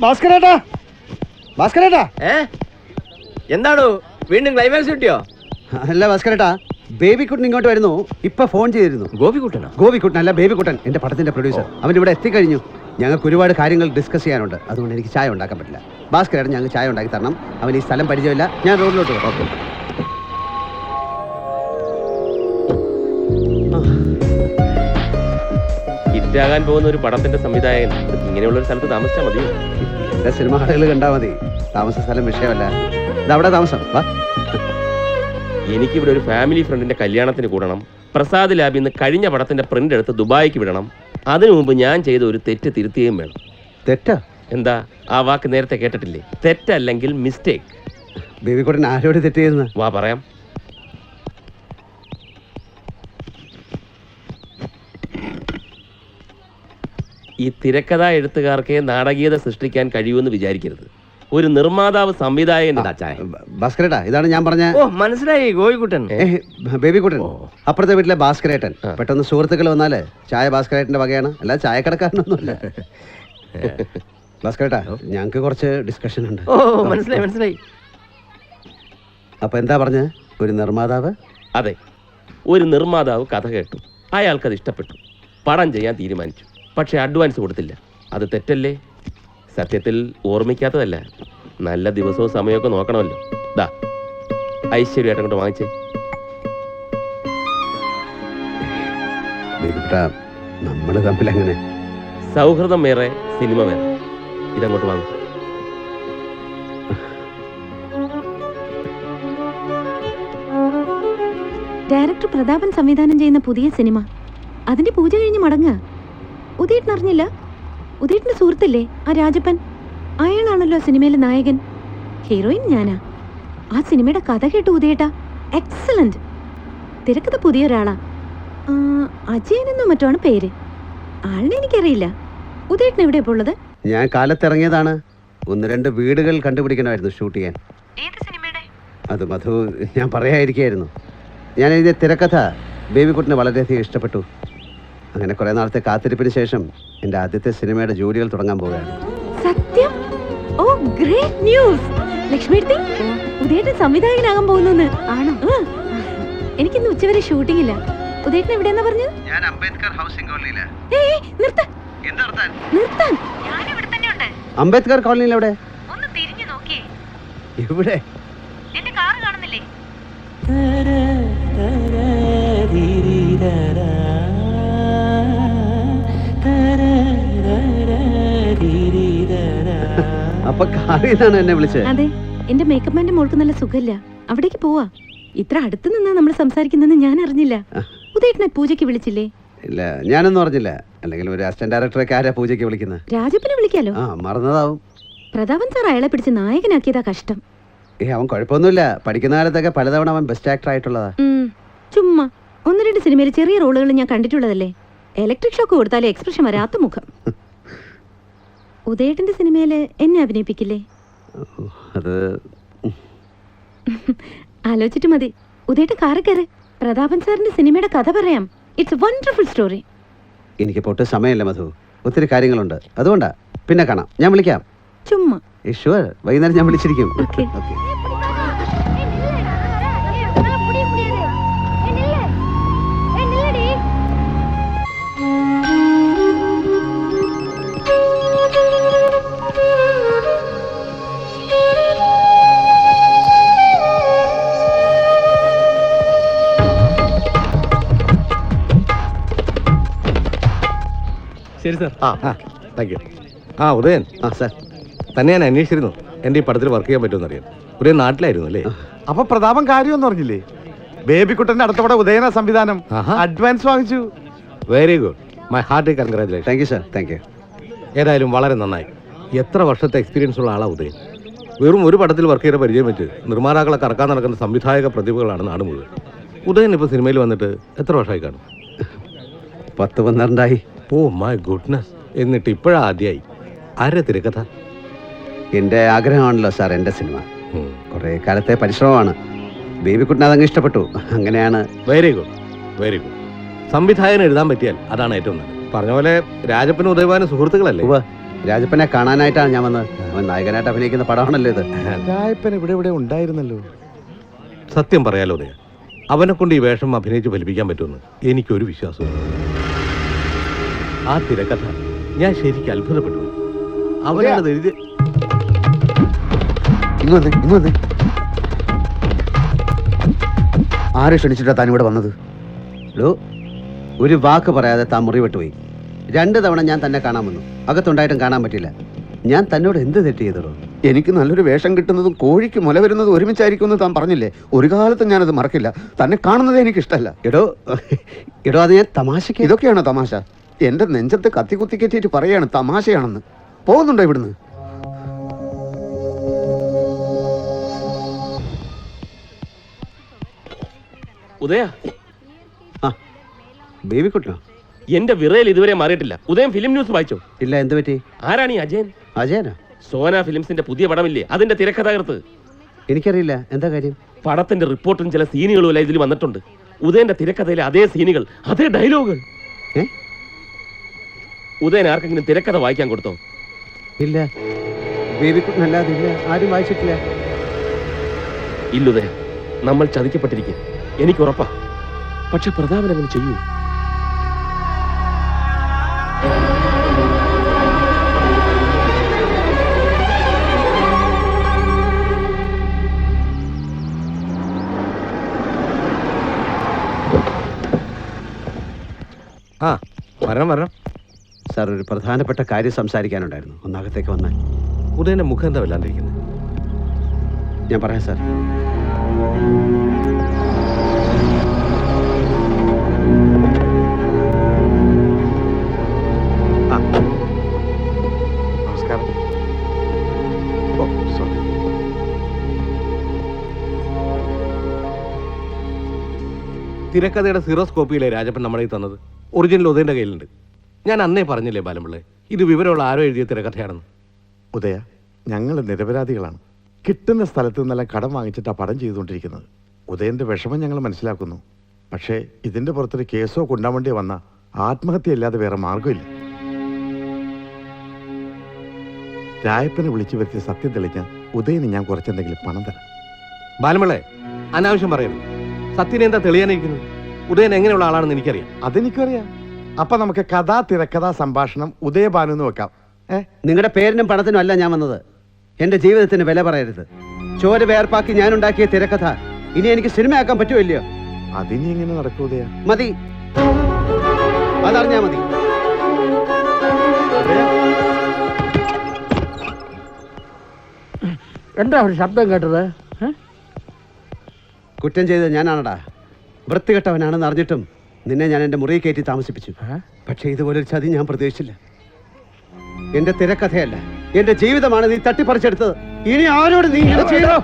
ഭാസ്കരേട്ടാ, ഭാസ്കരേട്ടാ. എന്താണോ വീണ്ടും ക്ലൈമാക്സ് കിട്ടിയോ? അല്ല ഭാസ്കരേട്ടാ, ബേബിക്കുട്ടൻ ഇങ്ങോട്ട് വരുന്നു. ഇപ്പൊ ഫോൺ ചെയ്തിരുന്നു. ഗോപിക്കുട്ടനോ? ഗോപിക്കുട്ടൻ അല്ല, ബേബിക്കുട്ടൻ, എന്റെ പടത്തിന്റെ പ്രൊഡ്യൂസർ. അവൻ ഇവിടെ എത്തിക്കഴിഞ്ഞു. ഞങ്ങൾക്ക് ഒരുപാട് കാര്യങ്ങൾ ഡിസ്കസ് ചെയ്യാനുണ്ട്. അതുകൊണ്ട് എനിക്ക് ചായ ഉണ്ടാക്കാൻ പറ്റില്ല. ഭാസ്കരേട്ടൻ ഞങ്ങൾക്ക് ചായ ഉണ്ടാക്കി തരണം. അവൻ ഈ സ്ഥലം പരിചയമില്ല. ഞാൻ റോഡിലോട്ട് പോകും. ഹിറ്റാകാൻ പോകുന്ന ഒരു പടത്തിന്റെ സംവിധായകൻ ഇങ്ങനെയുള്ള ഒരു സ്ഥലത്ത് താമസിച്ചാൽ മതി. എന്റെ സിനിമ ഹാളുകൾ കണ്ടാൽ മതി. താമസ സ്ഥലം വിഷയമല്ല. ഇതവിടെ താമസം. എനിക്കിവിടെ ഒരു ഫാമിലി ഫ്രണ്ടിന്റെ കല്യാണത്തിന് കൂടണം. പ്രസാദ് ലാബിൽ നിന്ന് കഴിഞ്ഞ പടത്തിന്റെ പ്രിന്റ് എടുത്ത് ദുബായിക്ക് വിടണം. അതിനു മുമ്പ് ഞാൻ ചെയ്ത ഒരു തെറ്റ് തിരുത്തുകയും വേണം. തെറ്റാ? എന്താ ആ വാക്ക് നേരത്തെ കേട്ടിട്ടില്ലേ? തെറ്റല്ലെങ്കിൽ മിസ്റ്റേക്ക്. ബേബിക്കുട്ടൻ ആരോട് തെറ്റ് ചെയ്യുന്ന? വാ പറയാം. ഈ തിരക്കഥാ എഴുത്തുകാർക്ക് നാടകീയത സൃഷ്ടിക്കാൻ കഴിയുമെന്ന് വിചാരിക്കരുത്. ഒരു നിർമ്മാതാവ് സംവിധായകൻ. ഭാസ്കരേട്ടാ, ഇതാണ് ഞാൻ പറഞ്ഞ. ഓ മനസ്സിലായി, ഗോപിക്കുട്ടൻ. ബേബിക്കുട്ടൻ അപ്പുറത്തെ വീട്ടിലെ ഭാസ്കരേട്ടൻ. പെട്ടെന്ന് സുഹൃത്തുക്കൾ വന്നാല് ചായ ഭാസ്കരേട്ടന്റെ വകയാണ്, അല്ല ചായക്കടക്കാരനൊന്നുമല്ല. ഭാസ്കരേട്ടാ, ഞങ്ങക്ക് കുറച്ച് ഡിസ്കഷൻ ഉണ്ട്. ഓ മനസ്സിലായി മനസ്സിലായി. അപ്പൊ എന്താ പറഞ്ഞ? ഒരു നിർമ്മാതാവ്? അതെ, ഒരു നിർമ്മാതാവ് കഥ കേട്ടു. അയാൾക്കത് ഇഷ്ടപ്പെട്ടു. പടം ചെയ്യാൻ തീരുമാനിച്ചു. പക്ഷെ അഡ്വാൻസ് കൊടുത്തില്ല. അത് തെറ്റല്ലേ? സത്യത്തിൽ ഓർമ്മിക്കാത്തതല്ല. നല്ല ദിവസവും സമയമൊക്കെ നോക്കണമല്ലോ. ദാ ഐശ്വര്യമായിട്ട് അങ്ങോട്ട് വാങ്ങിച്ചേ. നമ്മള് തമ്മിൽ അങ്ങനെ സൗഹൃദം വേറെ, സിനിമ വേറെ. ഇതങ്ങോട്ട് വാങ്ങും. ഡയറക്ടർ പ്രതാപൻ സംവിധാനം ചെയ്യുന്ന പുതിയ സിനിമ, അതിന്റെ പൂജ കഴിഞ്ഞ് മടങ്ങുക. ഉദയേട്ടൻ അറിഞ്ഞില്ല? ഉദയേട്ടന്റെ സുഹൃത്തില്ലേ ആ രാജപ്പൻ? അയാളാണല്ലോ സിനിമയിലെ നായകൻ. ഹീറോയിൻ ഞാനാ. ആ സിനിമയുടെ കഥ കേട്ടു ഉദയേട്ടാ. എക്സലന്റ്. തിരക്കഥ പുതിയൊരാളാ. അജയനെന്നോ മറ്റാണ് പേര്. ആളിനെ എനിക്കറിയില്ല. ഉദയേട്ടൻ എവിടെയാ ഉള്ളത്? ഞാൻ കാലത്തിറങ്ങിയതാണ്. 1-2 വീടുകൾ കണ്ടുപിടിക്കണമായിരുന്നു ഷൂട്ട് ചെയ്യാൻ. അത് മധു ഞാൻ പറയാതിരിക്കായിരുന്നു. ഞാൻ എഴുതിയ തിരക്കഥ ബേബിക്കുട്ടിന് വളരെയധികം ഇഷ്ടപ്പെട്ടു. അങ്ങനെ കുറെ നാളത്തെ കാത്തിരിപ്പിന് ശേഷം എൻ്റെ ആദ്യത്തെ സിനിമയുടെ ജോലികൾ തുടങ്ങാൻ പോവുകയാണ്. സത്യം? ഓ ഗ്രേറ്റ് ന്യൂസ്. ലക്ഷ്മിയെടുത്തി ഉദയേട്ടൻ സംവിധായകനാകാൻ പോകുന്നു. ആണോ? എനിക്കിന്ന് ഉച്ചവരെ ഷൂട്ടിംഗ് ഇല്ല. ഉദയേട്ടൻ എവിടെയാ പറഞ്ഞത്? ഞാൻ അംബേദ്കർ ഹൗസിംഗ് കോളനിയിലാ. നിർത്താൻ. അംബേദ്കർ കോളനിയിൽ എവിടെ? ഒന്ന് തിരിഞ്ഞു നോക്കിയേ. ഇവിടെ എന്റെ കാർ കാണുന്നില്ലേ? അപ്പൊ കാറിന്നാണ് എന്നെ വിളിച്ചത്? അതെ, എന്റെ മേക്കപ്പ് മാന്റെ മോൾക്ക് നല്ല സുഖമില്ല. അവിടേക്ക് പോവാ. ഇത്ര അടുത്ത് നിന്നാ നമ്മൾ സംസാരിക്കുന്നെന്ന് ഞാൻ അറിഞ്ഞില്ല. ഉദയേട്ടനെ പൂജയ്ക്ക് വിളിച്ചില്ലേ? ഇല്ല, ഞാനൊന്നും അറിഞ്ഞില്ല. അല്ലെങ്കിൽ ഒരു അസിസ്റ്റന്റ് ഡയറക്ടറൊക്കെ ആരാ പൂജയ്ക്ക് വിളിക്കുന്നത്? രാജപ്പനെ വിളിക്കാലോ. മറന്നതാവും. പ്രതാപൻ സാർ അയാളെ പിടിച്ച് നായകനാക്കിയതാ കഷ്ടം. അവൻ കുഴപ്പമൊന്നുമില്ല. പഠിക്കുന്ന കാലത്തൊക്കെ പലതവണ അവൻ ബെസ്റ്റ് ആക്ടർ ആയിട്ടുള്ളതാ. ചുമ്മാ 1-2 സിനിമയിൽ ചെറിയ റോളുകൾ ഞാൻ കണ്ടിട്ടുള്ളതല്ലേ. ഇലക്ട്രിക് ഷോക്ക് കൊടുത്താലേ എക്സ്പ്രഷൻ വരാത്ത മുഖം. ഉദയേട്ടന്റെ സിനിമയില് എന്നെ അഭിനയിപ്പിക്കില്ലേ? അത് ആലോചിച്ചിട്ട് മതി. ഉദയേട്ടൻ കാറ് കയറ്. പ്രതാപൻ സാറിന്റെ സിനിമയുടെ കഥ പറയാം. It's wonderful story. എനിക്ക് പൊട്ട് സമയമില്ല മധു, ഒത്തിരി കാര്യങ്ങളുണ്ട്. അതുകൊണ്ടാ. പിന്നെ കാണാം. ഞാൻ വിളിക്കാം. ചുമ്മാ. ഷുവർ, വൈകുന്നേരം ഞാൻ വിളിച്ചിരിക്കും. ഓക്കേ. ശരി sir. Thank you. Udayan. Sir, തന്നെ ഞാൻ അന്വേഷിച്ചിരുന്നു. എൻ്റെ ഈ പടത്തിൽ വർക്ക് ചെയ്യാൻ പറ്റുമെന്ന് അറിയാം. ഉദയൻ നാട്ടിലായിരുന്നു അല്ലേ? അപ്പൊ പ്രതാപൻ കാര്യമൊന്നും പറഞ്ഞില്ലേ? ബേബിക്കുട്ടന്റെ അടുത്തവിടെ ഉദയന സംവിധാനം അഡ്വാൻസ് വാങ്ങിച്ചു. Very good. My hearty congratulation. Thank you sir. Thank you. ഏതായാലും വളരെ നന്നായി. എത്ര വർഷത്തെ എക്സ്പീരിയൻസ് ഉള്ള ആളാണ് ഉദയൻ. വെറും ഒരു പടത്തിൽ വർക്ക് ചെയ്ത പരിചയം വെച്ച് നിർമ്മാതാക്കളെ കറക്കാൻ നടക്കുന്ന സംവിധായക പ്രതിഭകളാണ് നാട് മുഴുവൻ. ഉദയൻ ഇപ്പോൾ സിനിമയിൽ വന്നിട്ട് എത്ര വർഷമായി കാണും? 10-12 ഓ മൈ ഗുഡ്നസ്. എന്നിട്ട് ഇപ്പോഴാ ആദ്യമായി. ആരുടെ തിരക്കഥ? എൻ്റെ ആഗ്രഹമാണല്ലോ സാർ എൻ്റെ സിനിമ. കുറെ കാലത്തെ പരിശ്രമമാണ്. ബേബിക്കുട്ടിന് അതങ്ങ് ഇഷ്ടപ്പെട്ടു. അങ്ങനെയാണ്. Very good, very good. സംവിധായകൻ എഴുതാൻ പറ്റിയാൽ അതാണ് ഏറ്റവും നല്ലത്. പറഞ്ഞ പോലെ രാജപ്പനും ഉദയവാനും സുഹൃത്തുക്കളല്ലേ? രാജപ്പനെ കാണാനായിട്ടാണ് ഞാൻ വന്നത്. അവൻ നായകനായിട്ട് അഭിനയിക്കുന്ന പടമാണല്ലോ ഇത്. രായപ്പൻ ഇവിടെ ഉണ്ടായിരുന്നല്ലോ. സത്യം പറയാലോ ഉദയ, അവനെ കൊണ്ട് ഈ വേഷം അഭിനയിച്ച് ഫലിപ്പിക്കാൻ പറ്റുമെന്ന് എനിക്കൊരു വിശ്വാസവും. ആ തിരക്കഥ ഞാൻ ശരിക്കും അത്ഭുതപ്പെട്ടു. അവനാണ് എഴുതി. ഇങ്ങ് വന്നേ. ആരെ ക്ഷണിച്ചിട്ടാ താൻ ഇവിടെ വന്നത്? ഒരു വാക്ക് പറയാതെ താൻ മുറി വിട്ടുപോയി. 2 തവണ ഞാൻ തന്നെ കാണാൻ വന്നു. അകത്തുണ്ടായിട്ടും കാണാൻ പറ്റില്ല. ഞാൻ തന്നോട് എന്ത് തെറ്റ് ചെയ്തോ? എനിക്ക് നല്ലൊരു വേഷം കിട്ടുന്നതും കോഴിക്ക് മുല വരുന്നതും ഒരുമിച്ചായിരിക്കും എന്ന് താൻ പറഞ്ഞില്ലേ? ഒരു കാലത്തും ഞാനത് മറക്കില്ല. തന്നെ കാണുന്നതേ എനിക്ക് ഇഷ്ടമല്ല. എടോ അത് ഞാൻ തമാശക്ക്. ഇതൊക്കെയാണോ തമാശ? എന്റെ നെഞ്ചത്ത് കത്തി കുത്തി കെറ്റിയിട്ട് പറയാണ് തമാശയാണെന്ന്. പോകുന്നുണ്ടോ ഇവിടുന്ന്? ഉദയ, ബേബിക്കുട്ടനോ? എന്റെ വിറയിൽ ഇതുവരെ മാറിയിട്ടില്ല. ഉദയം ഫിലിം ന്യൂസ് വായിച്ചോ? ഇല്ല, എന്ത് പറ്റി? ആരാണ് ഈ അജയൻ? അജയനാ? സോന ഫിലിംസിന്റെ പുതിയ പടമില്ലേ, അതിന്റെ തിരക്കഥാകൃത്ത്. എനിക്കറിയില്ല, എന്താ കാര്യം? പടത്തിന്റെ റിപ്പോർട്ടും ചില സീനുകളും എല്ലാം ഇതിൽ വന്നിട്ടുണ്ട്. ഉദയന്റെ തിരക്കഥയിലെ അതേ സീനുകൾ, അതേ ഡയലോഗുകൾ. ഉദയൻ ആർക്കെങ്കിലും തിരക്കഥ വായിക്കാൻ കൊടുത്തോ? ഇല്ല, ബേബിക്കുട്ടനല്ലാതെ ഇല്ല, ആരും വായിച്ചിട്ടില്ല. ഇല്ലുദയ, നമ്മൾ ചതിക്കപ്പെട്ടിരിക്കുക, എനിക്കുറപ്പാ. പക്ഷെ പ്രതാപൻ അങ്ങനെ ചെയ്യൂ? ആ വരണം. സാർ, ഒരു പ്രധാനപ്പെട്ട കാര്യം സംസാരിക്കാനുണ്ടായിരുന്നു. ഒന്നകത്തേക്ക് വന്നാൽ. ഉദയന്റെ മുഖം എന്താ വല്ലാണ്ടിരിക്കുന്നത്? ഞാൻ പറയാം സാർ. നമസ്കാരം. ഓ, സോറി. തിരക്കഥയുടെ സിറോസ്കോപ്പിയിലെ രാജപ്പൻ നമ്മളെ തന്നത് ഒറിജിനൽ ഉദയന്റെ കയ്യിലുണ്ട്. ഞാൻ അന്നേ പറഞ്ഞില്ലേ ബാലമ്പിള്ളേ, ഇത് വിവരമുള്ള ആരോ എഴുതിയ തിരക്കഥയാണെന്ന്. ഉദയ, ഞങ്ങൾ നിരപരാധികളാണ്. കിട്ടുന്ന സ്ഥലത്ത് നിന്നെല്ലാം കടം വാങ്ങിച്ചിട്ടാണ് പടം ചെയ്തുകൊണ്ടിരിക്കുന്നത്. ഉദയന്റെ വിഷമം ഞങ്ങൾ മനസ്സിലാക്കുന്നു. പക്ഷേ ഇതിന്റെ പുറത്തൊരു കേസോ കൊണ്ടാവേണ്ടി വന്ന ആത്മഹത്യയല്ലാതെ വേറെ മാർഗമില്ല. രായപ്പനെ വിളിച്ചു വരുത്തിയ സത്യം തെളിഞ്ഞ ഉദയന് ഞാൻ കുറച്ചെന്തെങ്കിലും പണം തരാം. ബാലമ്പിള്ളേ, അനാവശ്യം പറയരുത്. സത്യനെ എന്താ തെളിയാനിരിക്കുന്നത്? ഉദയൻ എങ്ങനെയുള്ള ആളാണെന്ന് എനിക്കറിയാം. അതെനിക്കറിയാം. അപ്പൊ നമുക്ക് കഥാ തിരക്കഥാ സംഭാഷണം ഉദയഭാനു എന്ന് വെക്കാം. നിങ്ങളുടെ പേരിനും പണത്തിനും അല്ല ഞാൻ വന്നത്. എന്റെ ജീവിതത്തിന് വില പറയരുത്. ചോര വേർപ്പാക്കി ഞാൻ ഉണ്ടാക്കിയ തിരക്കഥ ഇനി എനിക്ക് സിനിമയാക്കാൻ പറ്റുമല്ലയോ? അതിനി എങ്ങനെ നടക്കൂ ഉദയ? മതി, അതറിഞ്ഞാ മതി. എന്താ ഒരു ശബ്ദം കേട്ടത്? കുറ്റം ചെയ്തത് ഞാനാണടാ. വൃത്തികെട്ടവനാണെന്ന് അറിഞ്ഞിട്ടും നിന്നെ ഞാൻ എന്റെ മുറിയിൽ കയറ്റി താമസിപ്പിച്ചു. പക്ഷേ ഇതുപോലൊരു ചതി ഞാൻ പ്രതീക്ഷിച്ചില്ല. എന്റെ തിരക്കഥയല്ല, എന്റെ ജീവിതമാണ് നീ തട്ടിപ്പറിച്ചെടുത്തത്. ഇനി ആരോട് നീ ഇങ്ങനെ ചെയ്തോ?